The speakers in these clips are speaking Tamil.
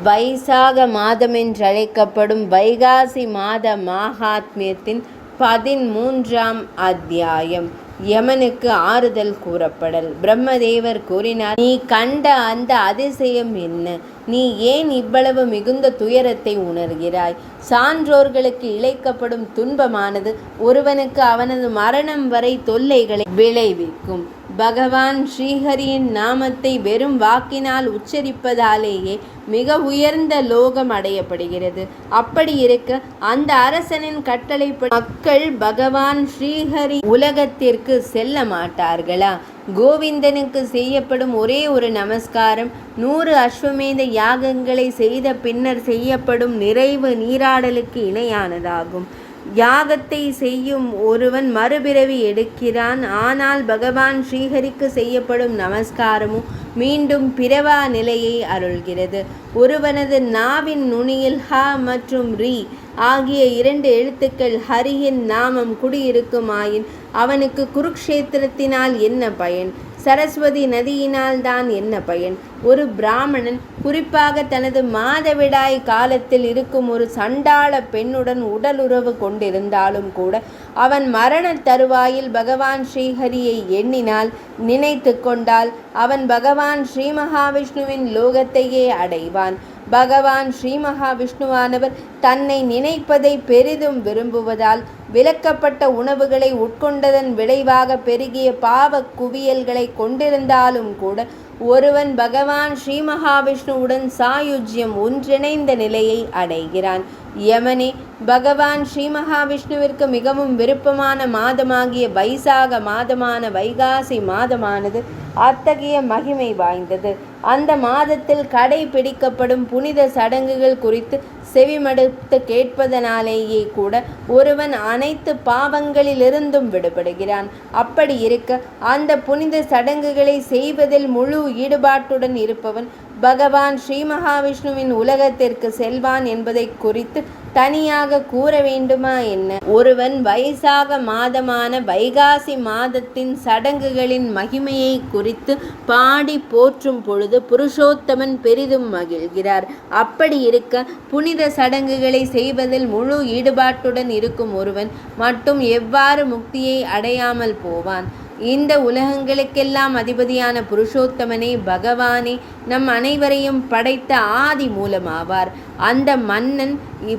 வைசாக மாதமென்றழைக்கப்படும் வைகாசி மாத மாகாத்மியத்தின் 13ஆம் அத்தியாயம். யமனுக்கு ஆறுதல் கூறப்படல். பிரம்மதேவர் கூறினார், நீ கண்ட அந்த அதிசயம் என்ன? நீ ஏன் இவ்வளவு மிகுந்த துயரத்தை உணர்கிறாய்? சான்றோர்களுக்கு இழைக்கப்படும் துன்பமானது ஒருவனுக்கு அவனது மரணம் வரை தொல்லைகளை விளைவிக்கும். பகவான் ஸ்ரீஹரியின் நாமத்தை வெறும் வாக்கினால் உச்சரிப்பதாலேயே மிக உயர்ந்த லோகம் அடையப்படுகிறது. அப்படி இருக்க அந்த அரசனின் கட்டளைப்படி மக்கள் பகவான் ஸ்ரீஹரி உலகத்திற்கு செல்ல மாட்டார்களா? கோவிந்தனுக்கு செய்யப்படும் ஒரே ஒரு நமஸ்காரம் 100 அஸ்வமேத யாகங்களை செய்த பின்னர் செய்யப்படும் நிறைவு நீராடலுக்கு இணையானதாகும். யாகத்தை செய்யும் ஒருவன் மறுபிறவி எடுக்கிறான். ஆனால் பகவான் ஸ்ரீஹரிக்கு செய்யப்படும் நமஸ்காரமும் மீண்டும் பிறவா நிலையை அருள்கிறது. ஒருவனது நாவின் நுனியில் ஹ மற்றும் ரி ஆகிய 2 எழுத்துக்கள் ஹரியின் நாமம் குடியிருக்குமாயின் அவனுக்கு குருக்ஷேத்திரத்தினால் என்ன பயன்? சரஸ்வதி நதியினால் தான் என்ன பயன்? ஒரு பிராமணன் குறிப்பாக தனது மாதவிடாய் காலத்தில் இருக்கும் ஒரு சண்டாள பெண்ணுடன் உடலுறவு கொண்டிருந்தாலும் கூட அவன் மரண தருவாயில் பகவான் ஸ்ரீஹரியை எண்ணினால், நினைத்து கொண்டால் அவன் பகவான் ஸ்ரீ மகாவிஷ்ணுவின் லோகத்தையே அடைவான். பகவான் ஸ்ரீ மகாவிஷ்ணுவானவர் தன்னை நினைப்பதை பெரிதும் விரும்புவதால் விலக்கப்பட்ட உணவுகளை உட்கொண்டதன் விளைவாக பெருகிய பாவ குவியல்களை கொண்டிருந்தாலும் கூட ஒருவன் பகவான் ஸ்ரீ மகாவிஷ்ணுவுடன் சாயுஜ்யம் ஒன்றிணைந்த நிலையை அடைகிறான். யமனே, பகவான் ஸ்ரீ மகாவிஷ்ணுவிற்கு மிகவும் விருப்பமான மாதமாகிய வைசாக மாதமான வைகாசி மாதமானது அத்தகைய மகிமை வாய்ந்தது. அந்த மாதத்தில் கடைபிடிக்கப்படும் புனித சடங்குகள் குறித்து செவிமடுத்து கேட்பதனாலேயே கூட ஒருவன் அனைத்து பாவங்களிலிருந்தும் விடுபடுகிறான். அப்படி இருக்க அந்த புனித சடங்குகளை செய்வதில் முழு ஈடுபாட்டுடன் இருப்பவன் பகவான் ஸ்ரீ மகாவிஷ்ணுவின் உலகத்திற்கு செல்வான் என்பதை குறித்து தனியாக கூற வேண்டுமா என்ன? ஒருவன் வைசாக மாதமான வைகாசி மாதத்தின் சடங்குகளின் மகிமையை குறித்து பாடி போற்றும் பொழுது புருஷோத்தமன் பெரிதும் மகிழ்கிறார். அப்படி இருக்க புனித சடங்குகளை செய்வதில் முழு ஈடுபாட்டுடன் இருக்கும் ஒருவன் மட்டும் எவ்வாறு முக்தியை அடையாமல் போவான்? இந்த உலகங்களுக்கெல்லாம் அதிபதியான புருஷோத்தமனே, பகவானே நம் அனைவரையும் படைத்த ஆதி மூலமாவார். அந்த மன்னன்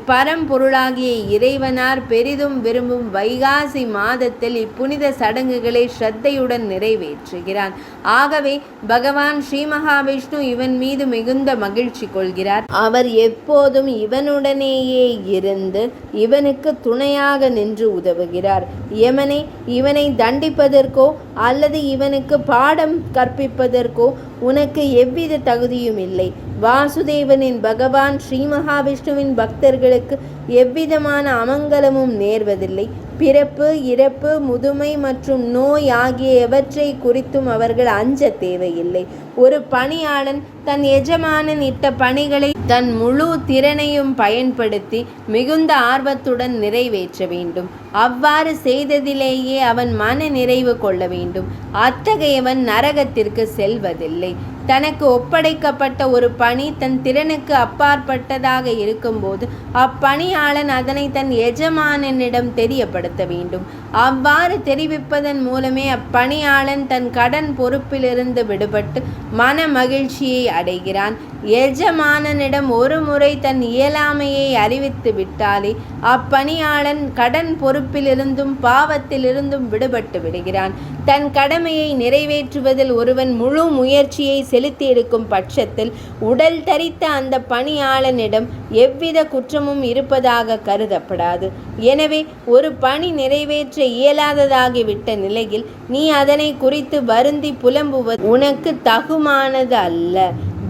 பரம்பொருளாகிய இறைவனார் பெரிதும் விரும்பும் வைகாசி மாதத்தில் இப்புனித சடங்குகளை ஸ்ரத்தையுடன் நிறைவேற்றுகிறான். ஆகவே பகவான் ஸ்ரீ மகாவிஷ்ணு இவன் மீது மிகுந்த மகிழ்ச்சி கொள்கிறார். அவர் எப்போதும் இவனுடனேயே இருந்து இவனுக்கு துணையாக நின்று உதவுகிறார். யமனே, இவனை தண்டிப்பதற்கோ அல்லது இவனுக்கு பாடம் கற்பிப்பதற்கோ உனக்கு எவ்வித தகுதியும் இல்லை. வாசுதேவனின் பகவான் ஸ்ரீ மகாவிஷ்ணுவின் பக்தர்களுக்கு எவ்விதமான அமங்கலமும் நேர்வதில்லை. பிறப்பு, இறப்பு, முதுமை மற்றும் நோய் ஆகிய எவற்றை குறித்தும் அவர்கள் அஞ்ச தேவையில்லை. ஒரு பணியாளன் தன் எஜமானன் இட்ட பணிகளை தன் முழு திறனையும் பயன்படுத்தி மிகுந்த ஆர்வத்துடன் நிறைவேற்ற வேண்டும். அவ்வாறு செய்ததிலேயே அவன் மன நிறைவு கொள்ள வேண்டும். அத்தகையவன் நரகத்திற்கு செல்வதில்லை. தனக்கு ஒப்படைக்கப்பட்ட ஒரு பணி தன் திறனுக்கு அப்பாற்பட்டதாக இருக்கும்போது அப்பணியாளன் அதனை தன் எஜமானனிடம் தெரியப்படுத்த வேண்டும். அவ்வாறு தெரிவிப்பதன் மூலமே அப்பணியாளன் தன் கடன் பொறுப்பிலிருந்து விடுபட்டு மன மகிழ்ச்சியை அடைகிறான். எஜமானனிடம் ஒரு முறை தன் இயலாமையை அறிவித்து விட்டாலே அப்பணியாளன் கடன் பொறுப்பிலிருந்தும் பாவத்திலிருந்தும் விடுபட்டு விடுகிறான். தன் கடமையை நிறைவேற்றுவதில் ஒருவன் முழு முயற்சியை செலுத்தி இருக்கும் பட்சத்தில் உடல் தரித்த அந்த பணியாளனிடம் எவ்வித குற்றமும் இருப்பதாக கருதப்படாது. எனவே ஒரு பணி நிறைவேற்ற இயலாததாகிவிட்ட நிலையில் நீ அதனை குறித்து வருந்தி புலம்புவது உனக்கு தகுமானது அல்ல.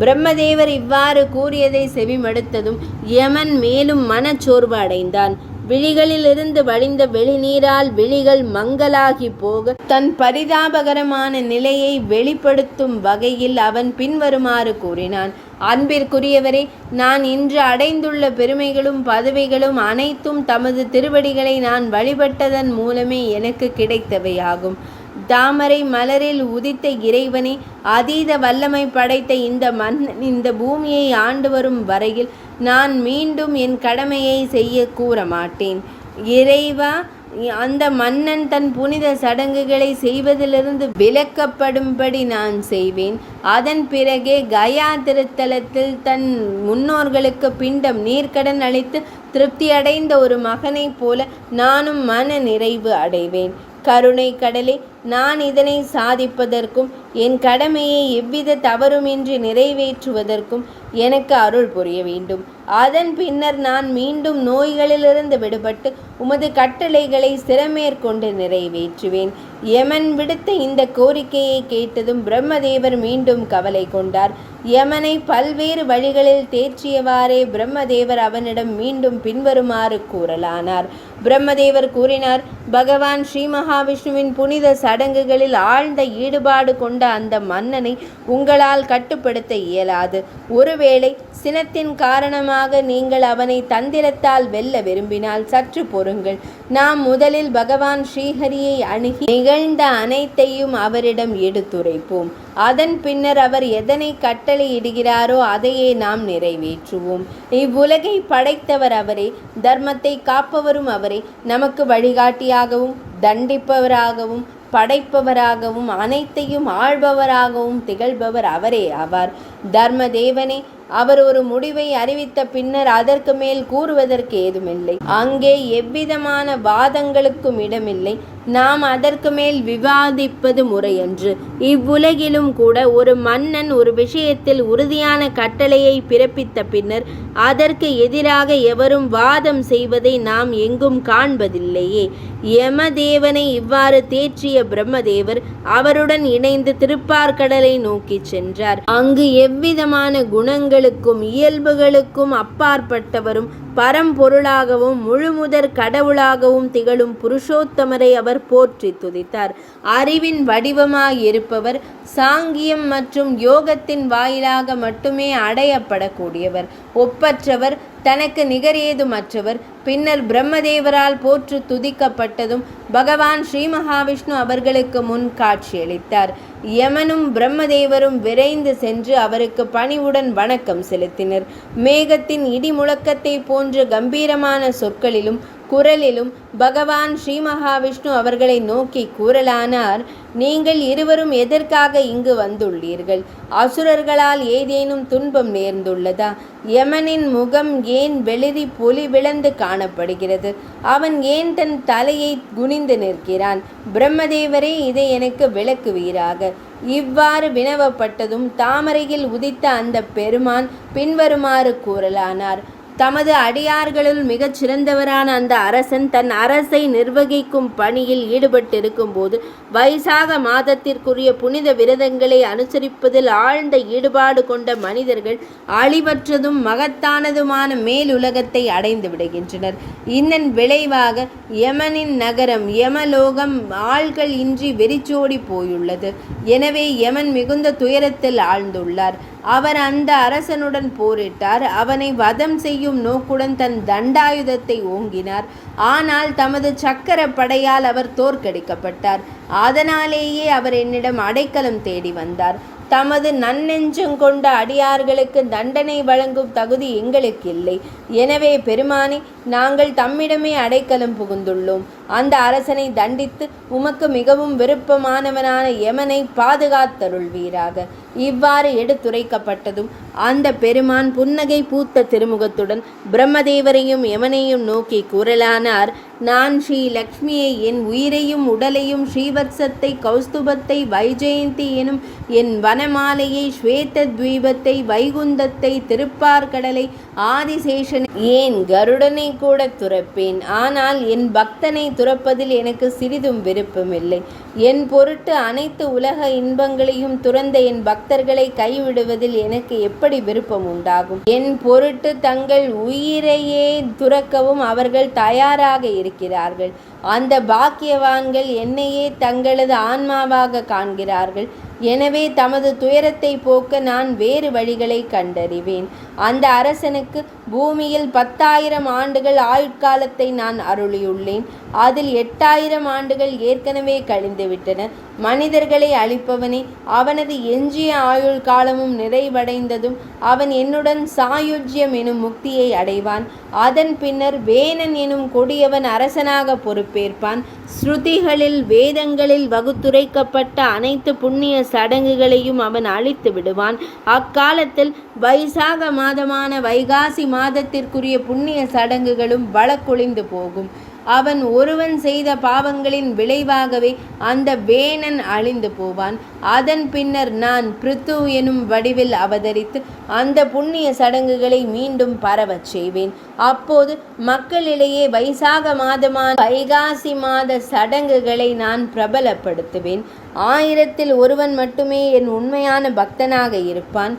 பிரம்மதேவர் இவ்வாறு கூறியதை செவிமடுத்ததும் யமன் மேலும் மனச்சோர்வு அடைந்தான். விழிகளிலிருந்து வழிந்த வெளிநீரால் விழிகள் மங்கலாகி போக தன் பரிதாபகரமான நிலையை வெளிப்படுத்தும் வகையில் அவன் பின்வருமாறு கூறினான். அன்பிற்குரியவரே, நான் இன்று அடைந்துள்ள பெருமைகளும் பதவிகளும் அனைத்தும் தமது திருவடிகளை நான் வழிபட்டதன் மூலமே எனக்கு கிடைத்தவையாகும். தாமரை மலரில் உதித்த இறைவனே, அதீத வல்லமை படைத்த இந்த மன்னன் இந்த பூமியை ஆண்டு வரும் வரையில் நான் மீண்டும் என் கடமையை செய்ய கூற மாட்டேன். இறைவா, அந்த மன்னன் தன் புனித சடங்குகளை செய்வதிலிருந்து விலக்கப்படும்படி நான் செய்வேன். அதன் பிறகே கயா திருத்தலத்தில் தன் முன்னோர்களுக்கு பிண்டம் நீர்க்கடன் அளித்து திருப்தியடைந்த ஒரு மகனைப் போல நானும் மன நிறைவு அடைவேன். கருணை கடலே, நான் இதனை சாதிப்பதற்கும் என் கடமையை எவ்வித தவறுமின்றி நிறைவேற்றுவதற்கும் எனக்கு அருள் புரிய வேண்டும். அதன் பின்னர் நான் மீண்டும் நோய்களிலிருந்து விடுபட்டு உமது கட்டளைகளை சிரமேற்கொண்டு நிறைவேற்றுவேன். யமன் விடுத்த இந்த கோரிக்கையை கேட்டதும் பிரம்மதேவர் மீண்டும் கவலை கொண்டார். யமனை பல்வேறு வழிகளில் தேற்றியவாறே பிரம்மதேவர் அவனிடம் மீண்டும் பின்வருமாறு கூறலானார். பிரம்மதேவர் கூறினார், பகவான் ஸ்ரீ மகாவிஷ்ணுவின் புனித சடங்குகளில் ஆழ்ந்த ஈடுபாடு கொண்ட அந்த மன்னனை உங்களால் கட்டுப்படுத்த இயலாது. ஒருவேளை சினத்தின் காரணமாக நீங்கள் அவனை தந்திரத்தால் வெல்ல விரும்பினால் சற்று பொறுங்கள். நாம் முதலில் பகவான் ஸ்ரீஹரியை அணுகி நிகழ்ந்த அனைத்தையும் அவரிடம் எடுத்துரைப்போம். அதன் பின்னர் அவர் எதனை கட்டளையிடுகிறாரோ அதையே நாம் நிறைவேற்றுவோம். இவ்வுலகை படைத்தவர் அவரே, தர்மத்தை காப்பவரும் அவரே, நமக்கு வழிகாட்டியாகவும் தண்டிப்பவராகவும் படைப்பவராகவும் அனைத்தையும் ஆள்பவராகவும் திகழ்பவர் அவரே ஆவார். தர்ம தேவனே, அவர் ஒரு முடிவை அறிவித்த பின்னர் அதற்கு மேல் கூறுவதற்கு ஏதுமில்லை. அங்கே எவ்விதமான வாதங்களுக்கும் இடமில்லை. நாம் அதற்கு மேல் விவாதிப்பது முறையன்று. இவ்வுலகிலும் கூட ஒரு மன்னன் ஒரு விஷயத்தில் உறுதியான கட்டளையை பிறப்பித்த பின்னர் அதற்கு எதிராக எவரும் வாதம் செய்வதை நாம் எங்கும் காண்பதில்லையே. யமதேவனை இவ்வாறு தேற்றிய பிரம்மதேவர் அவருடன் இணைந்து திருப்பார்கடலை நோக்கி சென்றார். அங்கு எவ்விதமான குணங்களுக்கும் இயல்புகளுக்கும் அப்பாற்பட்டவரும் பரம்பொருளாகவும் முழுமுதற் கடவுளாகவும் திகழும் புருஷோத்தமரை அவர் போற்றி துதித்தார். அறிவின் வடிவமாயிருப்பவர், சாங்கியம் மற்றும் யோகத்தின் வாயிலாக மட்டுமே அடையப்படக்கூடியவர், ஒப்பற்றவர், தனக்கு நிகரேதுமற்றவர். பின்னர் பிரம்மதேவரால் போற்று துதிக்கப்பட்டதும் பகவான் ஸ்ரீ மகாவிஷ்ணு அவர்களுக்கு முன் காட்சியளித்தார். யமனும் பிரம்மதேவரும் விரைந்து சென்று அவருக்கு பணிவுடன் வணக்கம் செலுத்தினர். மேகத்தின் இடி முழக்கத்தை போன்ற கம்பீரமான சொற்களிலும் குரலிலும் பகவான் ஸ்ரீ மகாவிஷ்ணு அவர்களை நோக்கி கூறலானார், நீங்கள் இருவரும் எதற்காக இங்கு வந்துள்ளீர்கள்? அசுரர்களால் ஏதேனும் துன்பம் நேர்ந்துள்ளதா? யமனின் முகம் ஏன் வெளிரி பொலி விளந்து காணப்படுகிறது? அவன் ஏன் தன் தலையை குனிந்து நிற்கிறான்? பிரம்மதேவரே, இதை எனக்கு விளக்குவீராக. இவ்வாறு வினவப்பட்டதும் தாமரையில் உதித்த அந்த பெருமான் பின்வருமாறு கூறலானார். தமது அடியார்களுள் மிகச் சிறந்தவரான அந்த அரசன் தன் அரசை நிர்வகிக்கும் பணியில் ஈடுபட்டிருக்கும் போது வைசாக மாதத்திற்குரிய புனித விரதங்களை அனுசரிப்பதில் ஆழ்ந்த ஈடுபாடு கொண்ட மனிதர்கள் அழிவற்றதும் மகத்தானதுமான மேலுலகத்தை அடைந்து விடுகின்றனர். இதன் விளைவாக யமனின் நகரம் யமலோகம் ஆள்கள் இன்றி வெறிச்சோடி போயுள்ளது. எனவே யமன் மிகுந்த துயரத்தில் ஆழ்ந்துள்ளார். அவர் அந்த அரசனுடன் போரிட்டார். அவனை வதம் செய்யும் நோக்குடன் தன் தண்டாயுதத்தை ஓங்கினார். ஆனால் தமது சக்கர படையால் அவர் தோற்கடிக்கப்பட்டார். அதனாலேயே அவர் என்னிடம் அடைக்கலம் தேடி வந்தார். தமது நன்னெஞ்சம் கொண்ட அடியார்களுக்கு தண்டனை வழங்கும் தகுதி எங்களுக்கு இல்லை. எனவே பெருமானே, நாங்கள் தம்மிடமே அடைக்கலம் புகுந்துள்ளோம். அந்த அரசனை தண்டித்து உமக்கு மிகவும் விருப்பமானவனான யமனை பாதுகாத்தருள்வீராக. இவ்வாறு எடுத்துரைக்கப்பட்டதும் அந்த பெருமான் புன்னகை பூத்த திருமுகத்துடன் பிரம்மதேவரையும் யமனையும் நோக்கி கூறலானார், நான் ஸ்ரீ லக்ஷ்மியை, என் உயிரையும் உடலையும், ஸ்ரீவத்சத்தை, கௌஸ்துபத்தை, வைஜெயந்தி எனும் என் வனமாலையை, ஸ்வேத துவீபத்தை, வைகுந்தத்தை, திருப்பார்கடலை, ஆதிசேஷனை, ஏன் கருடனை கூட துறப்பேன். ஆனால் என் பக்தனை துறப்பதில் எனக்கு சிறிதும் விருப்பமில்லை. என் பொருட்டு அனைத்து உலக இன்பங்களையும் துறந்த என் பக்தர்களை கைவிடுவதில் எனக்கு எப்படி விருப்பம் உண்டாகும்? என் பொருட்டு தங்கள் உயிரையே துறக்கவும் அவர்கள் தயாராக இருக்கிறார்கள். அந்த பாக்கியவான்கள் என்னையே தங்களது ஆன்மாவாக காண்கிறார்கள். எனவே தமது துயரத்தை போக்க நான் வேறு வழிகளை கண்டறிவேன். அந்த அரசனுக்கு பூமியில் 10,000 ஆண்டுகள் ஆயுட்காலத்தை நான் அருளியுள்ளேன். அதில் 8,000 ஆண்டுகள் ஏற்கனவே கழிந்துவிட்டன. மனிதர்களை அழிப்பவனே, அவனது எஞ்சிய ஆயுள் காலமும் நிறைவடைந்ததும் அவன் என்னுடன் சாயுஜ்யம் எனும் முக்தியை அடைவான். அதன் பின்னர் வேணன் எனும் கொடியவன் அரசனாக பொறுப்பேற்பான். ஸ்ருதிகளில் வேதங்களில் வகுத்துரைக்கப்பட்ட அனைத்து புண்ணிய சடங்குகளையும் அவன் அழித்து விடுவான். அக்காலத்தில் வைசாக மாதமான வைகாசி மாதத்திற்குரிய புண்ணிய சடங்குகளும் வழக்கொழிந்து போகும். அவன் ஒருவன் செய்த பாவங்களின் விளைவாகவே அந்த வேணன் அழிந்து போவான். அதன் பின்னர் நான் பிருத்து எனும் வடிவில் அவதரித்து அந்த புண்ணிய சடங்குகளை மீண்டும் பரவச் செய்வேன். அப்போது மக்களிடையே வைசாக மாதமான வைகாசி மாத சடங்குகளை நான் பிரபலப்படுத்துவேன். 1000 ஒருவன் மட்டுமே என் உண்மையான பக்தனாக இருப்பான்.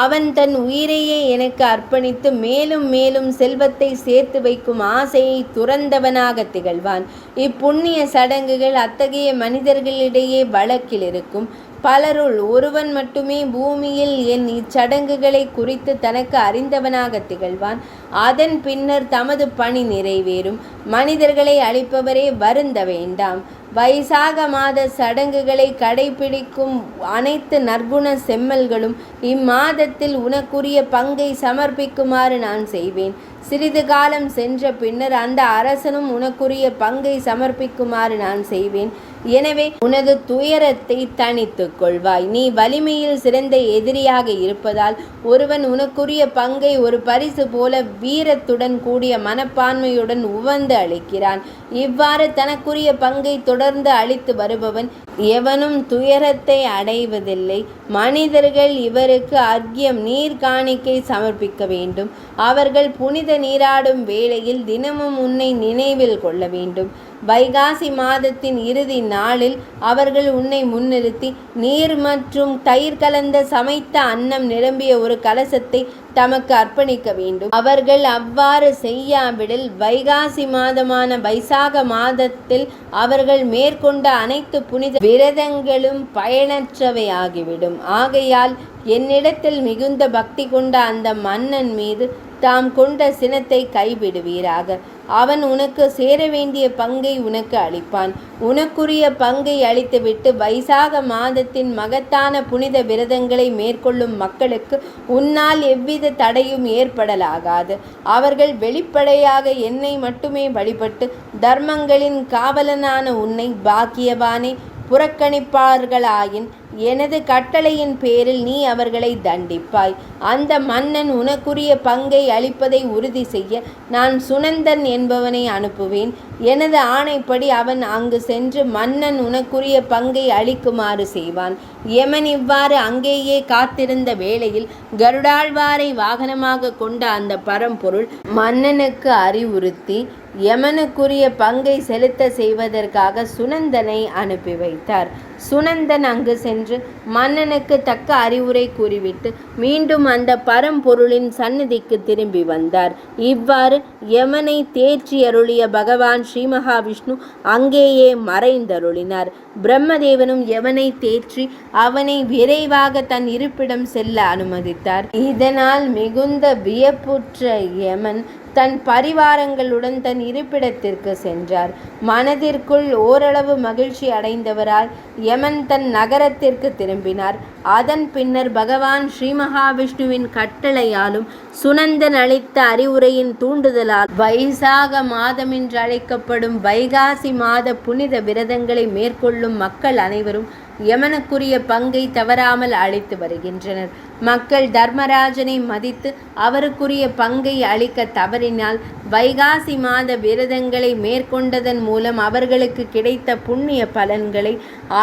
அவன் தன் உயிரையே எனக்கு அர்ப்பணித்து மேலும் மேலும் செல்வத்தை சேர்த்து வைக்கும் ஆசையை துறந்தவனாக திகழ்வான். இப்புண்ணிய சடங்குகள் அத்தகைய மனிதர்களிடையே வழக்கில் இருக்கும். பலருள் ஒருவன் மட்டுமே பூமியில் என் இச்சடங்குகளை குறித்து தனக்கு அறிந்தவனாக திகழ்வான். அதன் பின்னர் தமது பணி நிறைவேறும். மனிதர்களை அழிப்பவரே வருந்த வேண்டாம். வைசாக மாத சடங்குகளை கடைபிடிக்கும் அனைத்து நற்குண செம்மல்களும் இம்மாதத்தில் உனக்குரிய பங்கை சமர்ப்பிக்குமாறு நான் செய்வேன். சிறிது காலம் சென்ற பின்னர் அந்த அரசனும் உனக்குரிய பங்கை சமர்ப்பிக்குமாறு நான் செய்வேன். எனவே உனது துயரத்தை தணித்துக் கொள்வாய். நீ வலிமையில் சிறந்த எதிரியாக இருப்பதால் ஒருவன் உனக்குரிய பங்கை ஒரு பரிசு போல வீரத்துடன் கூடிய மனப்பான்மையுடன் உவந்து அளிக்கிறான். இவ்வாறு தனக்குரிய பங்கை தொடர்ந்து அளித்து வருபவன் எவனும் துயரத்தை அடைவதில்லை. மனிதர்கள் இவருக்கு அர்க்கியம் நீர் காணிக்கை சமர்ப்பிக்க வேண்டும். அவர்கள் புனித நீராடும் வேளையில் தினமும் உன்னை நினைவில் கொள்ள வேண்டும். வைகாசி மாதத்தின் இறுதி நாளில் அவர்கள் உன்னை முன்னிறுத்தி நீர் மற்றும் தயிர் கலந்த சமைத்த அன்னம் நிரம்பிய ஒரு கலசத்தை தமக்கு அர்ப்பணிக்க வேண்டும். அவர்கள் அவ்வாறு செய்யாவிடில் வைகாசி மாதமான வைசாக மாதத்தில் அவர்கள் மேற்கொண்ட அனைத்து புனித விரதங்களும் பயனற்றவையாகிவிடும். ஆகையால் என்னிடத்தில் மிகுந்த பக்தி கொண்ட அந்த மன்னன் மீது தாம் கொண்ட சினத்தை கைவிடுவீராக. அவன் உனக்கு சேர வேண்டிய பங்கை உனக்கு அளிப்பான். உனக்குரிய பங்கை அளித்துவிட்டு வைசாக மாதத்தின் மகத்தான புனித விரதங்களை மேற்கொள்ளும் மக்களுக்கு உன்னால் எவ்வித தடையும் ஏற்படலாகாது. அவர்கள் வெளிப்படையாக என்னை மட்டுமே வழிபட்டு தர்மங்களின் காவலனான உன்னை பாக்கியவானே புறக்கணிப்பார்களாயின் எனது கட்டளையின் பேரில் நீ அவர்களை தண்டிப்பாய். அந்த மன்னன் உனக்குரிய பங்கை அளிப்பதை உறுதி செய்ய நான் சுனந்தன் என்பவனை அனுப்புவேன். எனது ஆணைப்படி அவன் அங்கு சென்று மன்னன் உனக்குரிய பங்கை அளிக்குமாறு செய்வான். யமன் இவ்வாறு அங்கேயே காத்திருந்த வேளையில் கருடாழ்வாரை வாகனமாக கொண்ட அந்த பரம்பொருள் மன்னனுக்கு அறிவுறுத்தி யமனுக்குரிய பங்கை செலுத்த செய்வதற்காக சுனந்தனை அனுப்பி வைத்தார். சுனந்தன் அங்கு சென்று மன்னனுக்கு தக்க அறிவுரை கூறிவிட்டு மீண்டும் அந்த பரம்பொருளின் சந்நிதிக்கு திரும்பி வந்தார். இவ்வாறு யமனை தேற்றி அருளிய பகவான் ஸ்ரீ மகாவிஷ்ணு அங்கேயே மறைந்தருளினார். பிரம்மதேவனும் யமனை தேற்றி அவனை விரைவாக தன் இருப்பிடம் செல்ல அனுமதித்தார். இதனால் மிகுந்த வியப்புற்ற யமன் தன் பரிவாரங்களுடன் தன் இருப்பிடத்திற்கு சென்றார். மனதிற்குள் ஓரளவு மகிழ்ச்சி அடைந்தவராய் யமன் தன் நகரத்திற்கு திரும்பினார். அதன் பின்னர் பகவான் ஸ்ரீ மகாவிஷ்ணுவின் கட்டளையாலும் சுனந்தன் அளித்த அறிவுரையின் தூண்டுதலால் வைசாக மாதம் என்று அழைக்கப்படும் வைகாசி மாத புனித விரதங்களை மேற்கொள்ளும் மக்கள் அனைவரும் யமனுக்குரிய பங்கை தவறாமல் அளித்து வருகின்றனர். மக்கள் தர்மராஜனை மதித்து அவருக்குரிய பங்கை அளிக்க தவறினால் வைகாசி மாத விரதங்களை மேற்கொண்டதன் மூலம் அவர்களுக்கு கிடைத்த புண்ணிய பலன்களை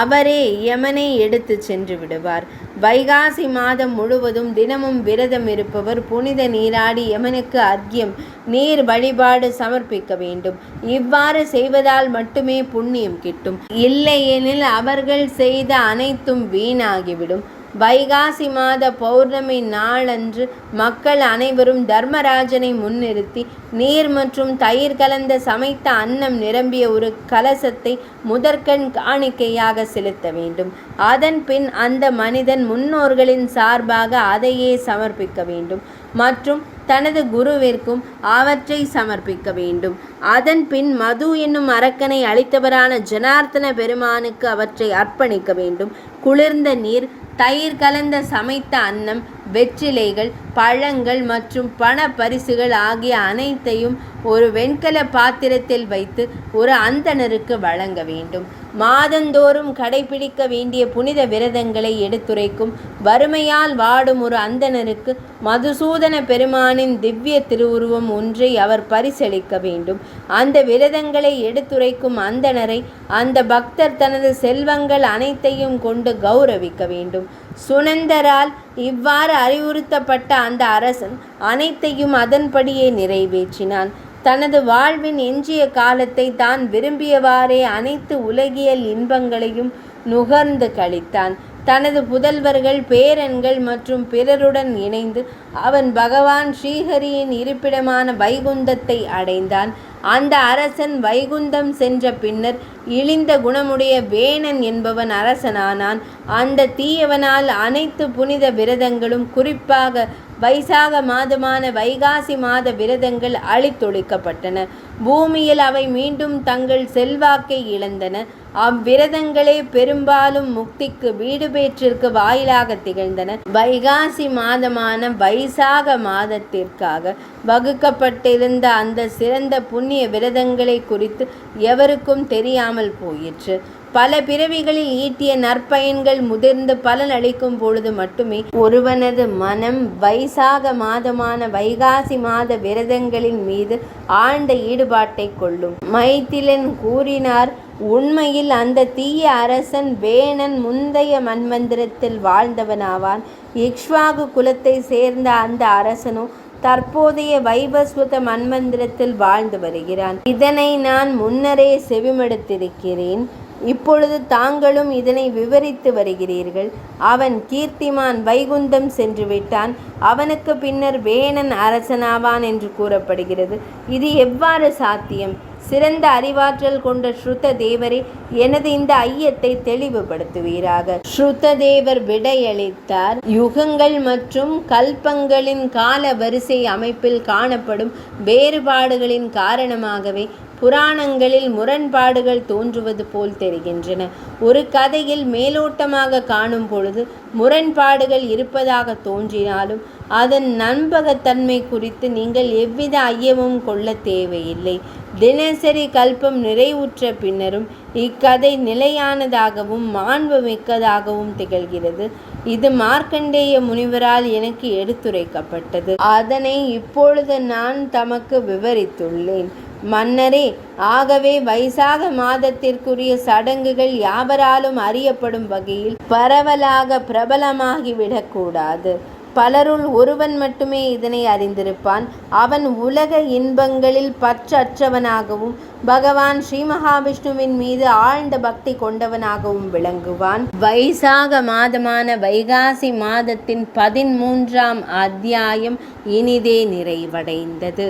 அவரே யமனே எடுத்து சென்று விடுவார். வைகாசி மாதம் முழுவதும் தினமும் விரதம் இருப்பவர் புனித நீராடி யமனுக்கு அர்க்கியம் நீர் வழிபாடு சமர்ப்பிக்க வேண்டும். இவ்வாறு செய்வதால் மட்டுமே புண்ணியம் கிட்டும். இல்லையெனில் அவர்கள் செய்த அனைத்தும் வீணாகிவிடும். வைகாசி மாத பௌர்ணமி நாளன்று மக்கள் அனைவரும் தர்மராஜனை முன்னிறுத்தி நீர் மற்றும் தயிர் கலந்த சமைத்த அன்னம் நிரம்பிய ஒரு கலசத்தை முதற்கண் காணிக்கையாக செலுத்த வேண்டும். அதன் பின் அந்த மனிதன் முன்னோர்களின் சார்பாக அதையே சமர்ப்பிக்க வேண்டும் மற்றும் தனது குருவிற்கும் அவற்றை சமர்ப்பிக்க வேண்டும். அதன் பின் மது என்னும் அரக்கனை அளித்தவரான ஜனார்த்தன பெருமானுக்கு அவற்றை அர்ப்பணிக்க வேண்டும். குளிர்ந்த நீர், தயிர் கலந்த சமைத்த அன்னம், வெற்றிலைகள், பழங்கள் மற்றும் பண பரிசுகள் ஆகிய அனைத்தையும் ஒரு வெண்கல பாத்திரத்தில் வைத்து ஒரு அந்தணருக்கு வழங்க வேண்டும். மாதந்தோறும் கடைபிடிக்க வேண்டிய புனித விரதங்களை எடுத்துரைக்கும் வறுமையால் வாடும் ஒரு அந்தணருக்கு மதுசூதன பெருமானின் திவ்ய திருவுருவம் ஒன்றை அவர் பரிசளிக்க வேண்டும். அந்த விரதங்களை எடுத்துரைக்கும் அந்தணரை அந்த பக்தர் தனது செல்வங்கள் அனைத்தையும் கொண்டு கௌரவிக்க வேண்டும். சுனந்தரால் இவ்வாறு அறிவுறுத்தப்பட்ட அந்த அரசன் அனைத்தையும் அதன்படியே நிறைவேற்றினான். தனது வாழ்வின் எஞ்சிய காலத்தை தான் விரும்பியவாறே அனைத்து உலகியல் இன்பங்களையும் நுகர்ந்து கழித்தான். தனது புதல்வர்கள், பேரன்கள் மற்றும் பிறருடன் இணைந்து அவன் பகவான் ஸ்ரீஹரியின் இருப்பிடமான வைகுந்தத்தை அடைந்தான். அந்த அரசன் வைகுந்தம் சென்ற பின்னர் இழிந்த குணமுடைய வேணன் என்பவன் அரசனானான். அந்த தீயவனால் அனைத்து புனித விரதங்களும், குறிப்பாக வைசாக மாதமான வைகாசி மாத விரதங்கள் அழித்தொழிக்கப்பட்டன. பூமியில் அவை மீண்டும் தங்கள் செல்வாக்கை இழந்தன. அவ்விரதங்களே பெரும்பாலும் முக்திக்கு, வீடு பேற்றிற்கு வாயிலாக திகழ்ந்தன. வைகாசி மாதமான வைசாக மாதத்திற்காக வகுக்கப்பட்டிருந்த அந்த சிறந்த புண்ணிய விரதங்களை குறித்து எவருக்கும் தெரியாமல் போயிற்று. பல பிறவிகளில் ஈட்டிய நற்பயன்கள் முதிர்ந்து பலன் அளிக்கும் பொழுது மட்டுமே ஒருவனது மனம் வைசாக மாதமான வைகாசி மாத விரதங்களின் மீது ஆழ்ந்த ஈடுபாட்டை கொள்ளும். மைத்திலன் கூறினார், உண்மையில் அந்த தீய அரசன் வேணன் முந்தைய மன்வந்திரத்தில் வாழ்ந்தவனாவான். இக்ஷ்வாகு குலத்தை சேர்ந்த அந்த அரசனோ தற்போதைய வைவஸ்வத மன்வந்திரத்தில் வாழ்ந்து வருகிறான். இதனை நான் முன்னரே செவிமடுத்திருக்கிறேன். இப்பொழுது தாங்களும் இதனை விவரித்து வருகிறீர்கள். அவன் கீர்த்திமான் வைகுந்தம் சென்று விட்டான். அவனுக்கு பின்னர் வேணன் அரசனாவான் என்று கூறப்படுகிறது. இது எவ்வாறு சாத்தியம்? சிறந்த அறிவாற்றல் கொண்ட ஸ்ருத தேவரே, எனது இந்த ஐயத்தை தெளிவுபடுத்துவீராக. ஸ்ருத தேவர் விடையளித்தார். யுகங்கள் மற்றும் கல்பங்களின் கால வரிசை அமைப்பில் காணப்படும் வேறுபாடுகளின் காரணமாகவே புராணங்களில் முரண்பாடுகள் தோன்றுவது போல் தெரிகின்றன. ஒரு கதையில் மேலோட்டமாக காணும் பொழுது முரண்பாடுகள் இருப்பதாக தோன்றினாலும் அதன் நம்பகத்தன்மை குறித்து நீங்கள் எவ்வித ஐயமும் கொள்ள தேவையில்லை. தினசரி கல்பம் நிறைவுற்ற பின்னரும் இக்கதை நிலையானதாகவும் மாண்பு மிக்கதாகவும் திகழ்கிறது. இது மார்க்கண்டேய முனிவரால் எனக்கு எடுத்துரைக்கப்பட்டது. அதனை இப்பொழுது நான் தமக்கு விவரித்துள்ளேன். மன்னரே, ஆகவே வைசாக மாதத்திற்குரிய சடங்குகள் யாவராலும் அறியப்படும் வகையில் பரவலாக பிரபலமாகிவிடக்கூடாது. பலருள் ஒருவன் மட்டுமே இதனை அறிந்திருப்பான். அவன் உலக இன்பங்களில் பற்றற்றவனாகவும் பகவான் ஸ்ரீ மகாவிஷ்ணுவின் மீது ஆழ்ந்த பக்தி கொண்டவனாகவும் விளங்குவான். வைசாக மாதமான வைகாசி மாதத்தின் 13ஆம் அத்தியாயம் இனிதே நிறைவடைந்தது.